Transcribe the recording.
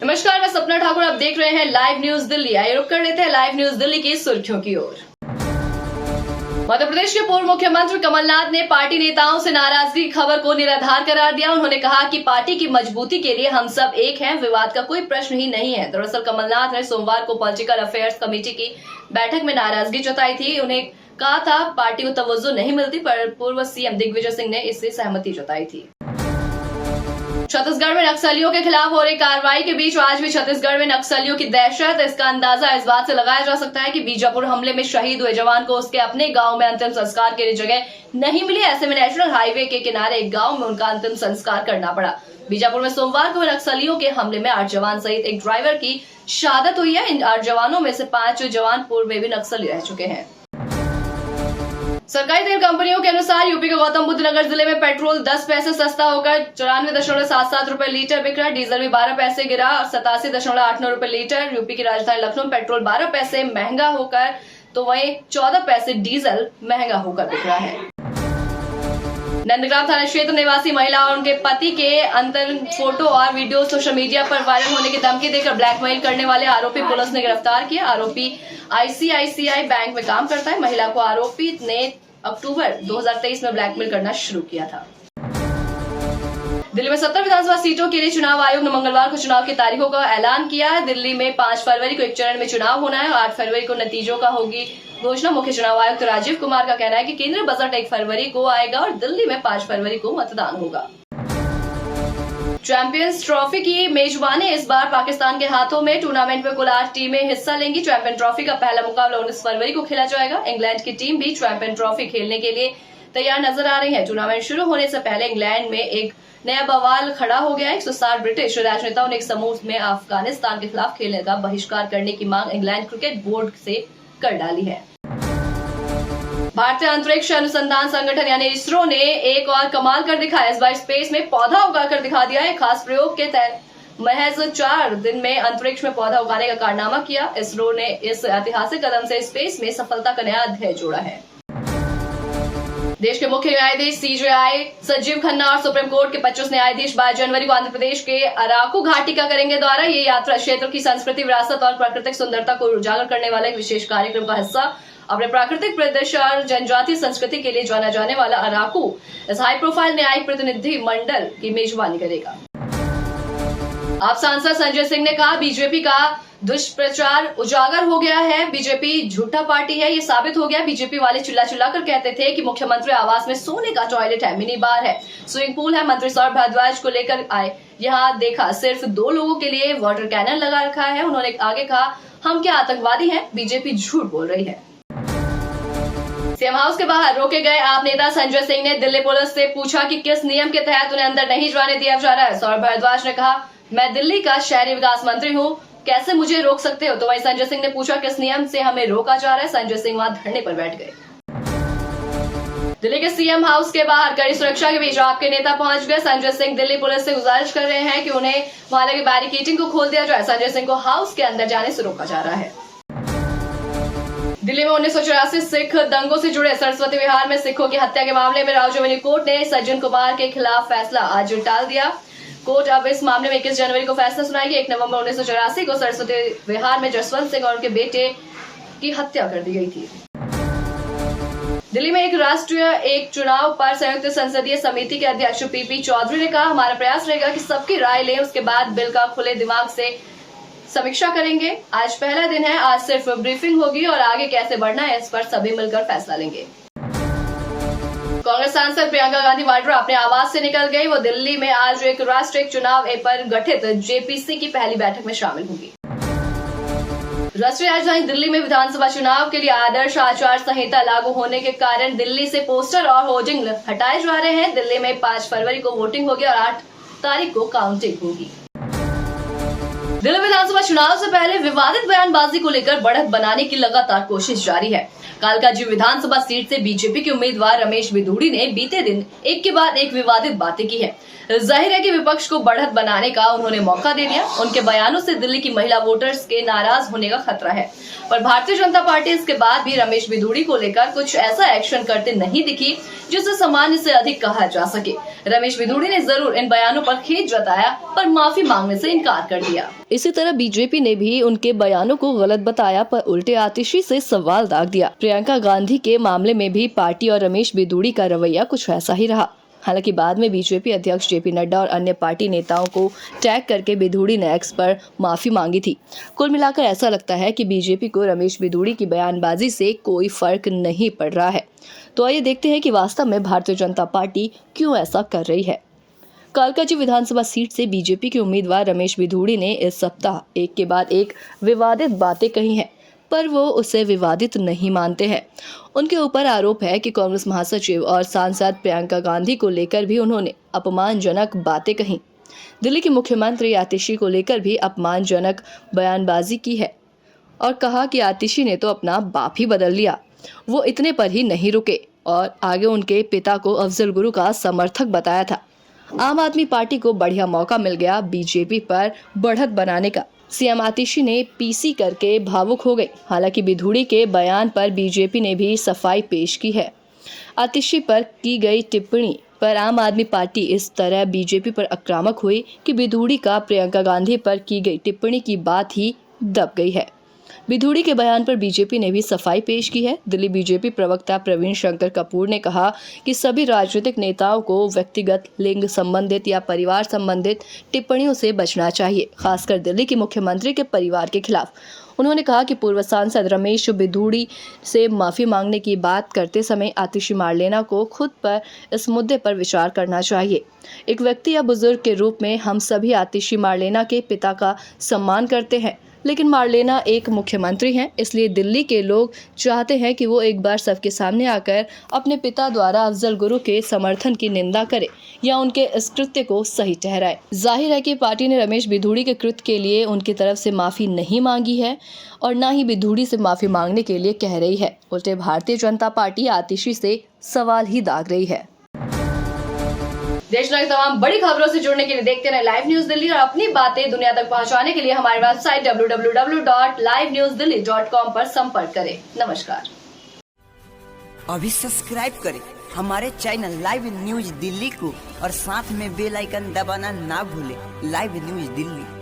नमस्कार, मैं सपना ठाकुर। आप देख रहे हैं लाइव न्यूज दिल्ली। आइए रुक कर लेते हैं लाइव न्यूज दिल्ली की सुर्खियों की ओर। मध्य प्रदेश के पूर्व मुख्यमंत्री कमलनाथ ने पार्टी नेताओं से नाराजगी की खबर को निराधार करार दिया। उन्होंने कहा कि पार्टी की मजबूती के लिए हम सब एक हैं, विवाद का कोई प्रश्न ही नहीं है। दरअसल कमलनाथ ने सोमवार को पॉलिटिकल अफेयर्स कमेटी की बैठक में नाराजगी जताई थी। उन्हें कहा था पार्टी को तवज्जो नहीं मिलती, पर पूर्व सीएम दिग्विजय सिंह ने इससे सहमति जताई थी। छत्तीसगढ़ में नक्सलियों के खिलाफ हो रही कार्रवाई के बीच आज भी छत्तीसगढ़ में नक्सलियों की दहशत। इसका अंदाजा इस बात से लगाया जा सकता है कि बीजापुर हमले में शहीद हुए जवान को उसके अपने गांव में अंतिम संस्कार के लिए जगह नहीं मिली। ऐसे में नेशनल हाईवे के किनारे एक गांव में उनका अंतिम संस्कार करना पड़ा। बीजापुर में सोमवार को नक्सलियों के हमले में 8 जवान सहित एक ड्राइवर की शहादत हुई है। इन 8 जवानों में से 5 जवान पूर्व में भी नक्सली रह चुके हैं। सरकारी तेल कंपनियों के अनुसार यूपी के गौतम बुद्ध नगर जिले में पेट्रोल 10 पैसे सस्ता होकर 94.77 रुपए लीटर बिक रहा। डीजल भी 12 पैसे गिरा और 87.89 रुपए लीटर। यूपी की राजधानी लखनऊ में पेट्रोल 12 पैसे महंगा होकर तो वहीं 14 पैसे डीजल महंगा होकर बिक रहा है। नंदग्राम थाना क्षेत्र निवासी महिला और उनके पति के अंतर फोटो और वीडियो सोशल मीडिया पर वायरल होने की धमकी देकर ब्लैकमेल करने वाले आरोपी पुलिस ने गिरफ्तार किया। आरोपी आईसीआईसीआई बैंक में काम करता है। महिला को आरोपी ने अक्टूबर 2023 में ब्लैकमेल करना शुरू किया था। दिल्ली में 70 विधानसभा सीटों के लिए चुनाव आयोग ने मंगलवार को चुनाव की तारीखों का ऐलान किया है। दिल्ली में 5 फरवरी को एक चरण में चुनाव होना है और 8 फरवरी को नतीजों का होगी घोषणा। मुख्य चुनाव आयुक्त राजीव कुमार का कहना है कि केंद्रीय बजट 1 फरवरी को आएगा और दिल्ली में 5 फरवरी को मतदान होगा। चैंपियंस ट्रॉफी की मेजबानी इस बार पाकिस्तान के हाथों में। टूर्नामेंट में कुल 8 टीमें हिस्सा लेंगी। चैंपियन ट्रॉफी का पहला मुकाबला 19 फरवरी को खेला जाएगा। इंग्लैंड की टीम भी चैंपियन ट्रॉफी खेलने के लिए तैयार नजर आ रही है। टूर्नामेंट शुरू होने से पहले इंग्लैंड में एक नया बवाल खड़ा हो गया है। 160 ब्रिटिश राजनेताओं ने एक समूह में अफगानिस्तान के खिलाफ खेलने का बहिष्कार करने की मांग इंग्लैंड क्रिकेट बोर्ड से कर डाली है। भारतीय अंतरिक्ष अनुसंधान संगठन यानी इसरो ने एक और कमाल कर दिखाया। इस बार स्पेस में पौधा उगाकर दिखा दिया है। खास प्रयोग के तहत महज 4 दिन में अंतरिक्ष में पौधा उगाने का कारनामा किया। इसरो ने इस ऐतिहासिक कदम से स्पेस में सफलता का नया अध्याय जोड़ा है। देश के मुख्य न्यायाधीश सीजेआई संजीव खन्ना और सुप्रीम कोर्ट के 25 न्यायाधीश 22 जनवरी को आंध्र प्रदेश के अराकू घाटी का करेंगे दौरा। ये यात्रा क्षेत्र की संस्कृति, विरासत और प्राकृतिक सुंदरता को उजागर करने वाला एक विशेष कार्यक्रम का हिस्सा। अपने प्राकृतिक परिदृश्य और जनजातीय संस्कृति के लिए जाना जाने वाला अराकू इस हाई प्रोफाइल न्यायिक प्रतिनिधि मंडल की मेजबानी करेगा। आप सांसद संजय सिंह ने कहा बीजेपी का दुष्प्रचार उजागर हो गया है। बीजेपी झूठा पार्टी है, ये साबित हो गया। बीजेपी वाले चिल्ला चिल्ला कर कहते थे कि मुख्यमंत्री आवास में सोने का टॉयलेट है, मिनी बार है, स्विमिंग पूल है। मंत्री सौरभ भारद्वाज को लेकर आए, यहाँ देखा सिर्फ 2 लोगों के लिए वाटर कैनन लगा रखा है। उन्होंने आगे कहा हम क्या आतंकवादी हैं? बीजेपी झूठ बोल रही है। सीएम हाउस के बाहर रोके गए आप नेता संजय सिंह ने दिल्ली पुलिस से पूछा कि किस नियम के तहत उन्हें अंदर नहीं जाने दिया जा रहा है। सौरभ भारद्वाज ने कहा मैं दिल्ली का शहरी विकास मंत्री हूं, कैसे मुझे रोक सकते हो? तो वहीं संजय सिंह ने पूछा किस नियम से हमें रोका जा रहा है। संजय सिंह वहां धरने पर बैठ गए। दिल्ली के सीएम हाउस के बाहर कड़ी सुरक्षा के बीच आपके नेता पहुंच गए। संजय सिंह दिल्ली पुलिस से गुजारिश कर रहे हैं कि उन्हें वहां लगे बैरिकेडिंग को खोल दिया जाए। संजय सिंह को हाउस के अंदर जाने से रोका जा रहा है। दिल्ली में 1984 सिख दंगों से जुड़े सरस्वती विहार में सिखों की हत्या के मामले में राजौरी कोर्ट ने सज्जन कुमार के खिलाफ फैसला आज टाल दिया। कोर्ट अब इस मामले में 21 जनवरी को फैसला सुनाएगी। 1 नवंबर 1984 को सरस्वती विहार में जसवंत सिंह और उनके बेटे की हत्या कर दी गई थी। दिल्ली में एक राष्ट्रीय एक चुनाव पर संयुक्त संसदीय समिति के अध्यक्ष पीपी चौधरी ने कहा हमारा प्रयास रहेगा कि सबकी राय लें, उसके बाद बिल का खुले दिमाग से समीक्षा करेंगे। आज पहला दिन है, आज सिर्फ ब्रीफिंग होगी और आगे कैसे बढ़ना है इस पर सभी मिलकर फैसला लेंगे। कांग्रेस सांसद प्रियंका गांधी वाड्रा अपने आवास से निकल गई। वो दिल्ली में आज एक राष्ट्रीय चुनाव पर गठित जेपीसी की पहली बैठक में शामिल होंगी। राष्ट्रीय राजधानी दिल्ली में विधानसभा चुनाव के लिए आदर्श आचार संहिता लागू होने के कारण दिल्ली से पोस्टर और होर्डिंग हटाए जा रहे हैं। दिल्ली में 5 फरवरी को वोटिंग होगी और 8 तारीख को काउंटिंग होगी। दिल्ली विधानसभा चुनाव से पहले विवादित बयानबाजी को लेकर बढ़त बनाने की लगातार कोशिश जारी है। कालकाजी विधानसभा सीट से बीजेपी के उम्मीदवार रमेश बिधूड़ी ने बीते दिन एक के बाद एक विवादित बातें की है। जाहिर है कि विपक्ष को बढ़त बनाने का उन्होंने मौका दे दिया। उनके बयानों से दिल्ली की महिला वोटर्स के नाराज होने का खतरा है, पर भारतीय जनता पार्टी इसके बाद भी रमेश बिधूड़ी को लेकर कुछ ऐसा एक्शन करते नहीं दिखी जिसे सामान्य से अधिक कहा जा सके। रमेश बिधूड़ी ने जरूर इन बयानों पर खेद जताया, पर माफी मांगने से इनकार कर दिया। इसी तरह बीजेपी ने भी उनके बयानों को गलत बताया, पर उल्टे आतिशी से सवाल दाग दिया। प्रियंका गांधी के मामले में भी पार्टी और रमेश बिधूड़ी का रवैया कुछ ऐसा ही रहा। हालांकि बाद में बीजेपी अध्यक्ष जेपी नड्डा और अन्य पार्टी नेताओं को टैग करके बिधूड़ी ने एक्स पर माफी मांगी थी। कुल मिलाकर ऐसा लगता है कि बीजेपी को रमेश बिधूड़ी की बयानबाजी से कोई फर्क नहीं पड़ रहा है। तो आइए देखते हैं कि वास्तव में भारतीय जनता पार्टी क्यों ऐसा कर रही है। कालकाजी विधानसभा सीट से बीजेपी के उम्मीदवार रमेश बिधूड़ी ने इस सप्ताह एक के बाद एक विवादित बातें कही हैं, पर वो उसे विवादित नहीं मानते हैं। उनके ऊपर आरोप है कि कांग्रेस महासचिव और सांसद प्रियंका गांधी को लेकर भी उन्होंने अपमानजनक बातें कही। दिल्ली के मुख्यमंत्री आतिशी को लेकर भी अपमानजनक बयानबाजी की है और कहा कि आतिशी ने तो अपना बाप ही बदल लिया। वो इतने पर ही नहीं रुके और आगे उनके पिता को अफजल गुरु का समर्थक बताया था। आम आदमी पार्टी को बढ़िया मौका मिल गया बीजेपी पर बढ़त बनाने का। सीएम आतिशी ने पीसी करके भावुक हो गई। हालांकि बिधूड़ी के बयान पर बीजेपी ने भी सफाई पेश की है। आतिशी पर की गई टिप्पणी पर आम आदमी पार्टी इस तरह बीजेपी पर आक्रामक हुई कि बिधूड़ी का प्रियंका गांधी पर की गई टिप्पणी की बात ही दब गई है। बिधूड़ी के बयान पर बीजेपी ने भी सफाई पेश की है। दिल्ली बीजेपी प्रवक्ता प्रवीण शंकर कपूर ने कहा कि सभी राजनीतिक नेताओं को व्यक्तिगत, लिंग संबंधित या परिवार संबंधित टिप्पणियों से बचना चाहिए, खासकर दिल्ली के मुख्यमंत्री के परिवार के खिलाफ। उन्होंने कहा कि पूर्व सांसद रमेश बिधूड़ी से माफी मांगने की बात करते समय आतिशी मारलेना को खुद पर इस मुद्दे पर विचार करना चाहिए। एक व्यक्ति या बुजुर्ग के रूप में हम सभी आतिशी मारलेना के पिता का सम्मान करते हैं, लेकिन मारलेना एक मुख्यमंत्री हैं, इसलिए दिल्ली के लोग चाहते हैं कि वो एक बार सबके सामने आकर अपने पिता द्वारा अफजल गुरु के समर्थन की निंदा करे या उनके इस कृत्य को सही ठहराए। जाहिर है कि पार्टी ने रमेश बिधूड़ी के कृत्य के लिए उनकी तरफ से माफी नहीं मांगी है और न ही बिधूड़ी से माफी मांगने के लिए कह रही है। उल्टे भारतीय जनता पार्टी आतिशी से सवाल ही दाग रही है। देश दुनिया की तमाम बड़ी खबरों से जुड़ने के लिए देखते रहे लाइव न्यूज दिल्ली और अपनी बातें दुनिया तक पहुंचाने के लिए हमारी वेबसाइट www.livenewsdelhi.com पर संपर्क करें। नमस्कार। अभी सब्सक्राइब करें हमारे चैनल लाइव न्यूज दिल्ली को और साथ में बेल आइकन दबाना ना भूलें। Live news Delhi.